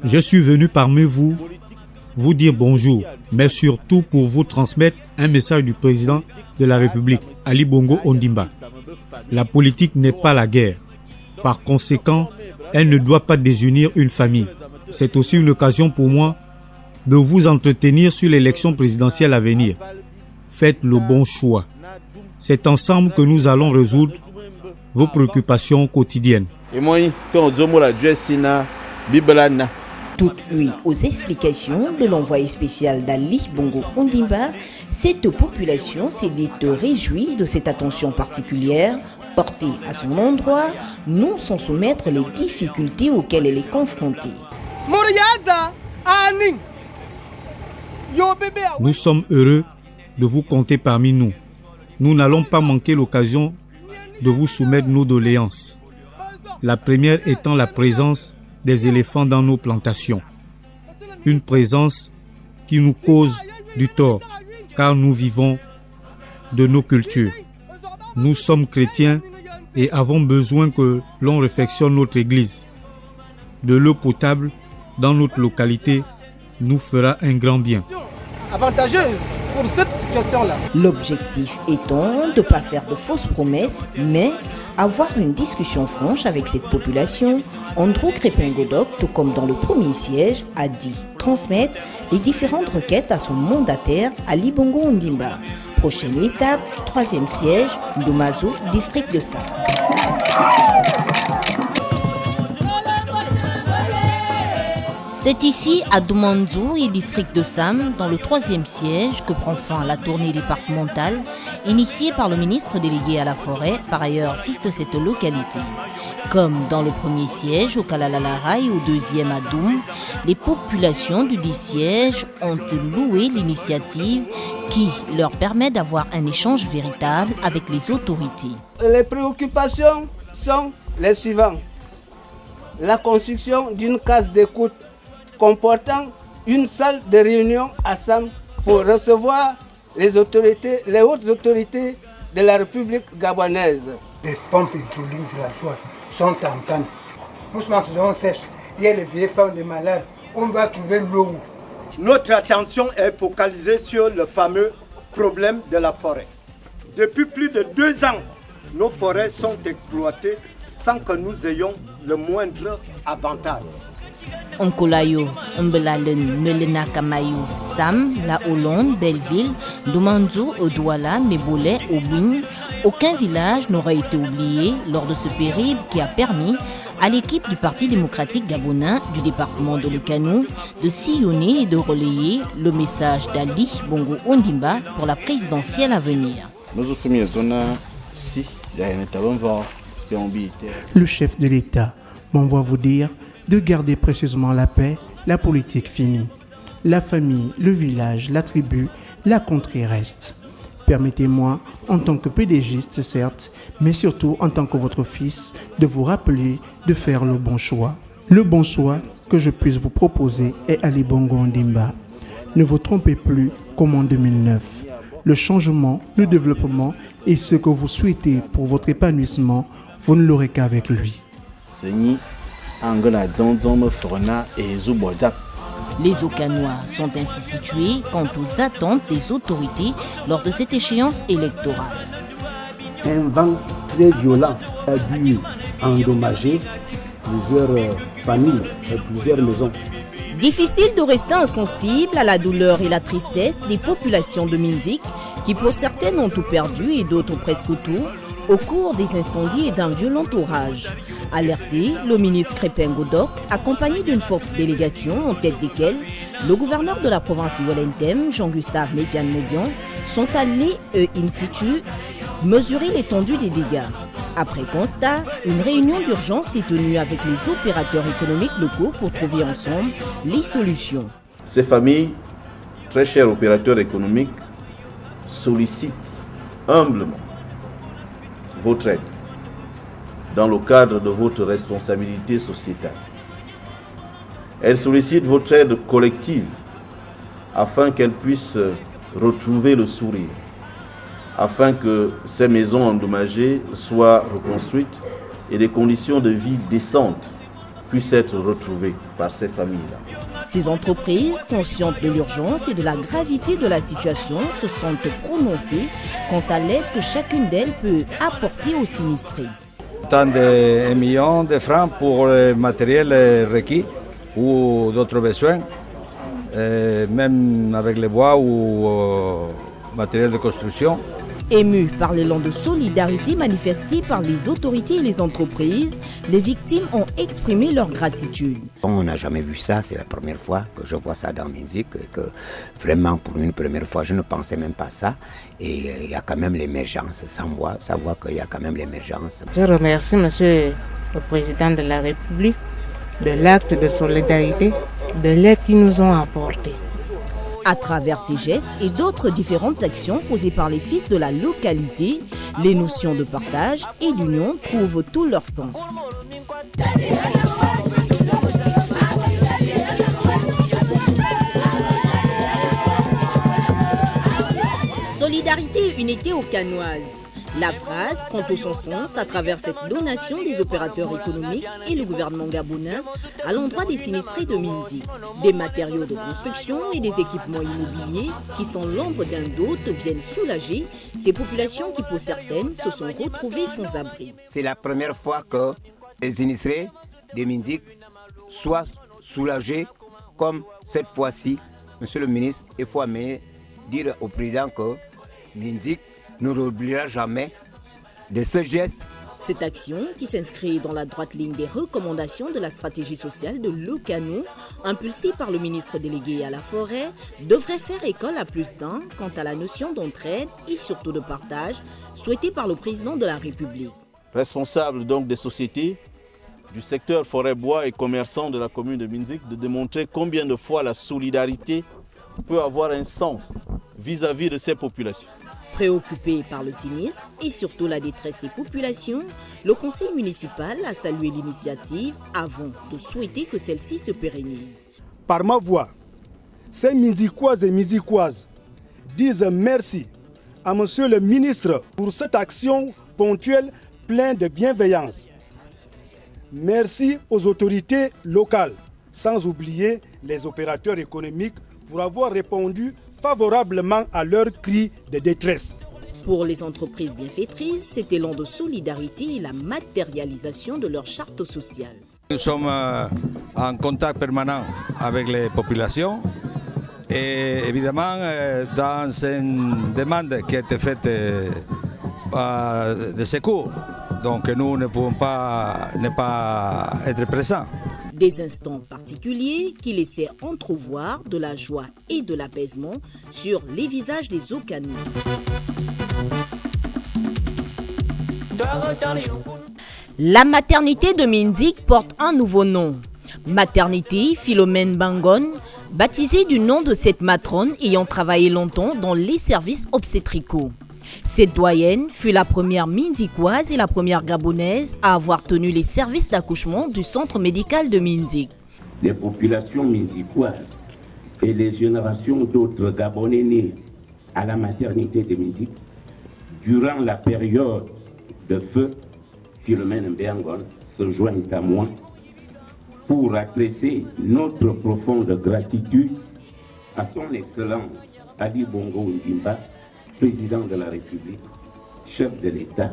Je suis venu parmi vous dire bonjour, mais surtout pour vous transmettre un message du président de la République, Ali Bongo Ondimba. La politique n'est pas la guerre. Par conséquent, elle ne doit pas désunir une famille. C'est aussi une occasion pour moi de vous entretenir sur l'élection présidentielle à venir. Faites le bon choix. C'est ensemble que nous allons résoudre vos préoccupations quotidiennes. Toute huile aux explications de l'envoyé spécial d'Ali Bongo Ondimba, cette population s'est dite réjouie de cette attention particulière portée à son endroit, non sans soumettre les difficultés auxquelles elle est confrontée. Nous sommes heureux de vous compter parmi nous. Nous n'allons pas manquer l'occasion de vous soumettre nos doléances. La première étant la présence des éléphants dans nos plantations. Une présence qui nous cause du tort, car nous vivons de nos cultures. Nous sommes chrétiens et avons besoin que l'on réfectionne notre église. De l'eau potable dans notre localité nous fera un grand bien. Avantageuse pour cette situation-là. L'objectif étant de ne pas faire de fausses promesses, mais avoir une discussion franche avec cette population. Andrew Crépin-Godoc, tout comme dans le premier siège, a dit transmettre les différentes requêtes à son mandataire Ali Bongo Ondimba. Prochaine étape, 3e siège, Ndomazo, district de Sam. C'est ici, à Doumanzou et district de Sam, dans le 3e siège, que prend fin la tournée départementale, initiée par le ministre délégué à la forêt, par ailleurs fils de cette localité. Comme dans le premier siège, au Kalalalara et au 2e à Doum, les populations du 10 sièges ont loué l'initiative qui leur permet d'avoir un échange véritable avec les autorités. Les préoccupations sont les suivantes. La construction d'une case d'écoute comportant une salle de réunion à Sam pour recevoir les hautes autorités de la République gabonaise. Les pompes hydrauliques villageoises sont en panne. Nous sommes en saison sèche. Il y a les vieilles femmes, les malades. On va trouver l'eau. Notre attention est focalisée sur le fameux problème de la forêt. Depuis plus de 2 ans, nos forêts sont exploitées sans que nous ayons le moindre avantage. Onkolayo, Mbelalen, Melena Kamayo, Sam, La Hollande, Belleville, Doumanzou, Odouala, Mebolet, Obing, aucun village n'aura été oublié lors de ce périple qui a permis à l'équipe du Parti démocratique gabonais du département de Lekanou de sillonner et de relayer le message d'Ali Bongo Ondimba pour la présidentielle à venir. Le chef de l'État m'envoie vous dire de garder précieusement la paix, la politique finie. La famille, le village, la tribu, la contrée reste. Permettez-moi, en tant que pédégiste certes, mais surtout en tant que votre fils, de vous rappeler de faire le bon choix. Le bon choix que je puisse vous proposer est Ali Bongo Ondimba. Ne vous trompez plus comme en 2009. Le changement, le développement et ce que vous souhaitez pour votre épanouissement, vous ne l'aurez qu'avec lui. Les Okanois sont ainsi situés quant aux attentes des autorités lors de cette échéance électorale. Un vent très violent a dû endommager plusieurs familles et plusieurs maisons. Difficile de rester insensible à la douleur et la tristesse des populations de Mindik qui pour certaines ont tout perdu et d'autres presque tout au cours des incendies et d'un violent orage. Alerté, le ministre Crépin-Godoc, accompagné d'une forte délégation en tête desquelles le gouverneur de la province du Walentem, Jean-Gustave Méfiane-Maubion, sont allés in situ mesurer l'étendue des dégâts. Après constat, une réunion d'urgence s'est tenue avec les opérateurs économiques locaux pour trouver ensemble les solutions. Ces familles, très chers opérateurs économiques, sollicitent humblement votre aide dans le cadre de votre responsabilité sociétale. Elles sollicitent votre aide collective afin qu'elles puissent retrouver le sourire, afin que ces maisons endommagées soient reconstruites et des conditions de vie décentes puissent être retrouvées par ces familles-là. Ces entreprises, conscientes de l'urgence et de la gravité de la situation, se sont prononcées quant à l'aide que chacune d'elles peut apporter aux sinistrés. Tant de 1 million de francs pour le matériel requis ou d'autres besoins, même avec les bois ou matériel de construction. Émus par l'élan de solidarité manifesté par les autorités et les entreprises, les victimes ont exprimé leur gratitude. On n'a jamais vu ça, c'est la première fois que je vois ça dans Minzik, que vraiment pour une première fois je ne pensais même pas ça. Et il y a quand même l'émergence, savoir qu'il y a quand même l'émergence. Je remercie Monsieur le Président de la République de l'acte de solidarité, de l'aide qu'ils nous ont apportée. À travers ces gestes et d'autres différentes actions posées par les fils de la localité, les notions de partage et d'union trouvent tout leur sens. Solidarité et unité aucanoise. La phrase prend tout son sens à travers cette donation des opérateurs économiques et le gouvernement gabonais à l'endroit des sinistrés de Minzik. Des matériaux de construction et des équipements immobiliers qui, sans l'ombre d'un doute, viennent soulager ces populations qui, pour certaines, se sont retrouvées sans abri. C'est la première fois que les sinistrés de Minzik soient soulagés, comme cette fois-ci, Monsieur le ministre, il faut dire au président que Minzik ne l'oubliera jamais de ce geste. Cette action, qui s'inscrit dans la droite ligne des recommandations de la stratégie sociale de l'Ocano, impulsée par le ministre délégué à la forêt, devrait faire école à plus d'un quant à la notion d'entraide et surtout de partage souhaitée par le président de la République. Responsable donc des sociétés du secteur forêt-bois et commerçants de la commune de Minzik, de démontrer combien de fois la solidarité peut avoir un sens vis-à-vis de ces populations. Préoccupé par le sinistre et surtout la détresse des populations, le conseil municipal a salué l'initiative avant de souhaiter que celle-ci se pérennise. Par ma voix, ces Minzikoises et Minzikoises disent merci à Monsieur le ministre pour cette action ponctuelle pleine de bienveillance. Merci aux autorités locales, sans oublier les opérateurs économiques pour avoir répondu favorablement à leurs cris de détresse. Pour les entreprises bienfaitrices, cet élan de solidarité et la matérialisation de leur charte sociale. Nous sommes en contact permanent avec les populations et évidemment dans une demande qui a été faite de secours. Donc nous ne pouvons pas ne pas être présents. Des instants particuliers qui laissaient entrevoir de la joie et de l'apaisement sur les visages des Okanous. La maternité de Minzik porte un nouveau nom. Maternité Philomène Bangon, baptisée du nom de cette matrone ayant travaillé longtemps dans les services obstétricaux. Cette doyenne fut la première Minzikoise et la première gabonaise à avoir tenu les services d'accouchement du centre médical de Minzik. Les populations minzikoises et les générations d'autres Gabonais nés à la maternité de Minzik, durant la période de feu, Philomène Mbengon se joignent à moi pour adresser notre profonde gratitude à son Excellence Ali Bongo Ondimba, président de la République, chef de l'État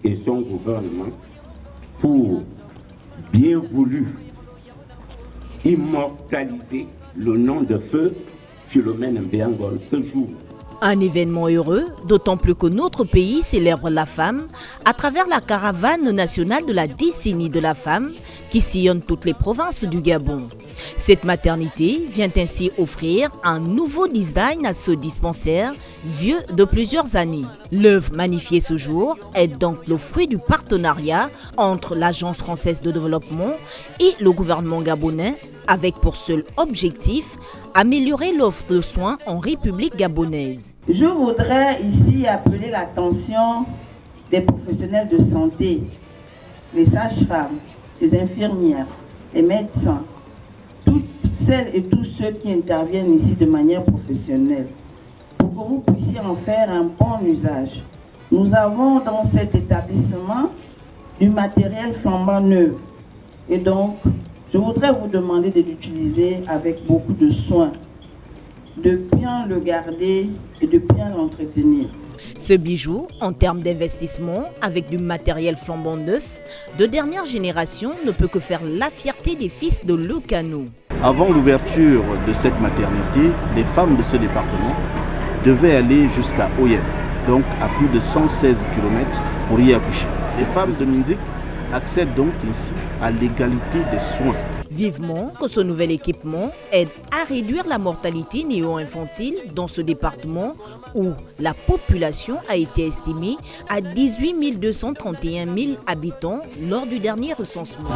et son gouvernement pour bien voulu immortaliser le nom de feu Philomène Mbengon ce jour. Un événement heureux, d'autant plus que notre pays célèbre la femme à travers la caravane nationale de la décennie de la femme qui sillonne toutes les provinces du Gabon. Cette maternité vient ainsi offrir un nouveau design à ce dispensaire vieux de plusieurs années. L'œuvre magnifiée ce jour est donc le fruit du partenariat entre l'Agence française de développement et le gouvernement gabonais, avec pour seul objectif améliorer l'offre de soins en République gabonaise. Je voudrais ici appeler l'attention des professionnels de santé, les sages-femmes, les infirmières, les médecins, toutes celles et tous ceux qui interviennent ici de manière professionnelle, pour que vous puissiez en faire un bon usage. Nous avons dans cet établissement du matériel flambant neuf. Et donc, je voudrais vous demander de l'utiliser avec beaucoup de soin, de bien le garder et de bien l'entretenir. Ce bijou, en termes d'investissement, avec du matériel flambant neuf, de dernière génération, ne peut que faire la fierté des fils de Lecano. Avant l'ouverture de cette maternité, les femmes de ce département devaient aller jusqu'à Oyem, donc à plus de 116 km pour y accoucher. Les femmes de Minzik accèdent donc ici à l'égalité des soins. Vivement que ce nouvel équipement aide à réduire la mortalité néo-infantile dans ce département où la population a été estimée à 18 231 000 habitants lors du dernier recensement.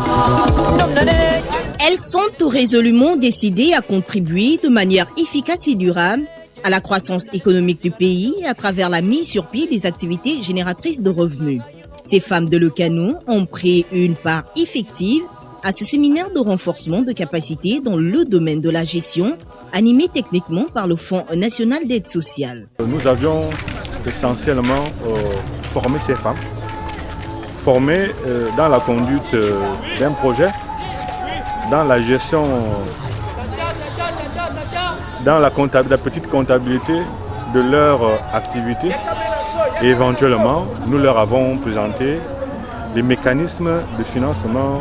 Elles sont tout résolument décidées à contribuer de manière efficace et durable à la croissance économique du pays à travers la mise sur pied des activités génératrices de revenus. Ces femmes de Lecano ont pris une part effective à ce séminaire de renforcement de capacité dans le domaine de la gestion, animé techniquement par le Fonds national d'aide sociale. Nous avions essentiellement formé ces femmes, formées dans la conduite d'un projet, dans la gestion, dans la petite comptabilité de leur activité. Et éventuellement, nous leur avons présenté les mécanismes de financement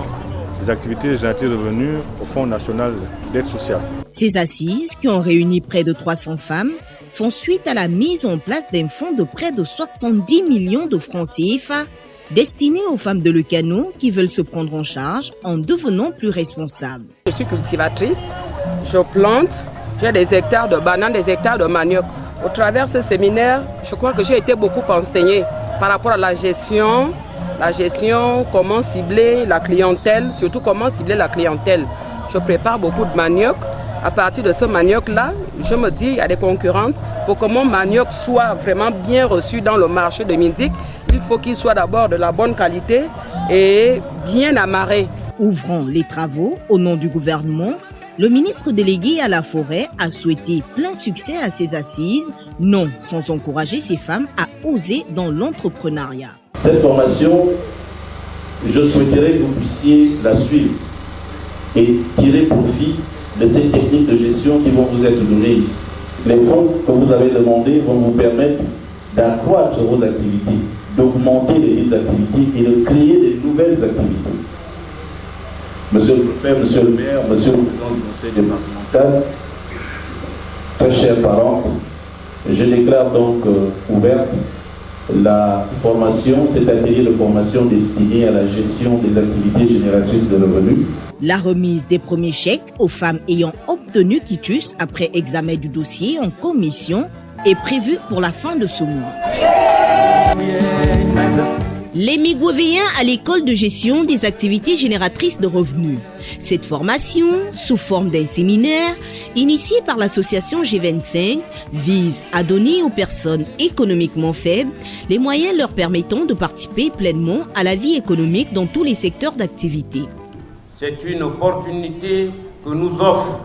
des activités génératrices de revenus au Fonds national d'aide sociale. Ces assises, qui ont réuni près de 300 femmes, font suite à la mise en place d'un fonds de près de 70 millions de francs CFA destiné aux femmes de Lecano qui veulent se prendre en charge en devenant plus responsables. Je suis cultivatrice, je plante, j'ai des hectares de bananes, des hectares de manioc. Au travers de ce séminaire, je crois que j'ai été beaucoup enseignée par rapport à la gestion, comment cibler la clientèle, surtout comment cibler la clientèle. Je prépare beaucoup de manioc. À partir de ce manioc-là, je me dis, il y a des concurrentes. Pour que mon manioc soit vraiment bien reçu dans le marché de Minzik, il faut qu'il soit d'abord de la bonne qualité et bien amarré. Ouvrant les travaux au nom du gouvernement, le ministre délégué à la forêt a souhaité plein succès à ces assises, non sans encourager ces femmes à oser dans l'entrepreneuriat. Cette formation, je souhaiterais que vous puissiez la suivre et tirer profit de ces techniques de gestion qui vont vous être données ici. Les fonds que vous avez demandés vont vous permettre d'accroître vos activités, d'augmenter les activités et de créer de nouvelles activités. Monsieur le préfet, monsieur le maire, monsieur le président du conseil départemental, très chers parents, je déclare donc ouverte la formation, cet atelier de formation destiné à la gestion des activités génératrices de revenus. La remise des premiers chèques aux femmes ayant obtenu quitus après examen du dossier en commission est prévue pour la fin de ce mois. Les Migovéens à l'école de gestion des activités génératrices de revenus. Cette formation, sous forme d'un séminaire, initié par l'association G25, vise à donner aux personnes économiquement faibles les moyens leur permettant de participer pleinement à la vie économique dans tous les secteurs d'activité. C'est une opportunité que nous offre